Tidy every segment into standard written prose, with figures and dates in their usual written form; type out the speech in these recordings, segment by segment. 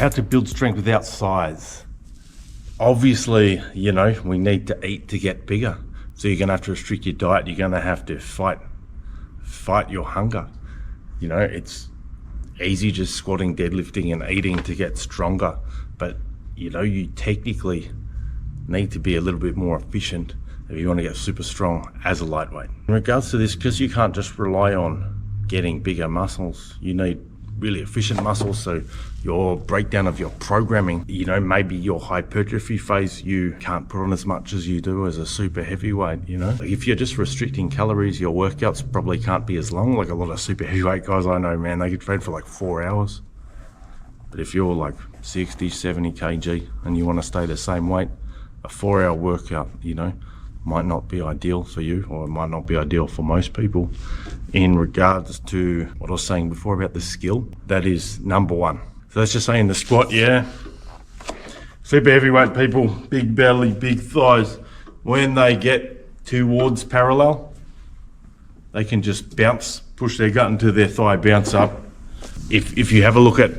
how to build strength without size. Obviously, we need to eat to get bigger. So you're gonna have to restrict your diet. You're gonna have to fight your hunger. It's easy just squatting, deadlifting and eating to get stronger. But you technically need to be a little bit more efficient if you want to get super strong as a lightweight. In regards to this, because you can't just rely on getting bigger muscles, you need really efficient muscles. So your breakdown of your programming, maybe your hypertrophy phase, you can't put on as much as you do as a super heavyweight. If you're just restricting calories, your workouts probably can't be as long. Like a lot of super heavyweight guys I know, man, they can train for like 4 hours. But if you're like 60, 70 kg and you want to stay the same weight, a 4-hour workout, might not be ideal for you, or it might not be ideal for most people. In regards to what I was saying before about the skill, that is number one. So let's just say in the squat, super heavyweight people, big belly, big thighs, when they get towards parallel, they can just push their gut into their thigh, bounce up. If you have a look at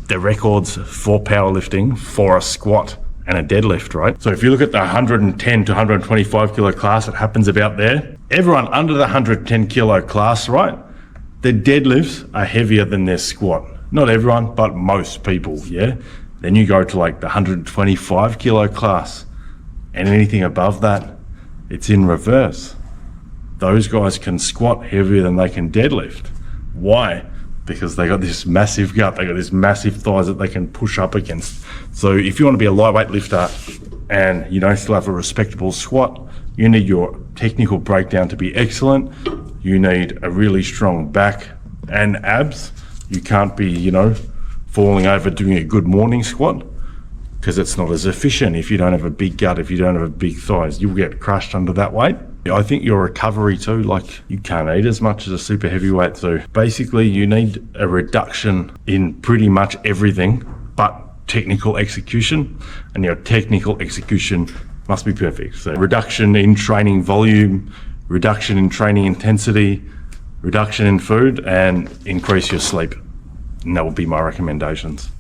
the records for powerlifting for a squat and a deadlift, right? So if you look at the 110 to 125 kilo class, it happens about there. Everyone under the 110 kilo class, right? Their deadlifts are heavier than their squat. Not everyone, but most people, yeah? Then you go to like the 125 kilo class, and anything above that, it's in reverse. Those guys can squat heavier than they can deadlift. Why? Because they got this massive gut, they got this massive thighs that they can push up against. So if you want to be a lightweight lifter and still have a respectable squat, you need your technical breakdown to be excellent. You need a really strong back and abs. You can't be, falling over doing a good morning squat, because it's not as efficient. If you don't have a big gut, if you don't have big thighs, you'll get crushed under that weight. I think your recovery too, like you can't eat as much as a super heavyweight. So basically you need a reduction in pretty much everything but technical execution, and your technical execution must be perfect. So reduction in training volume, reduction in training intensity, reduction in food, and increase your sleep. And that would be my recommendations.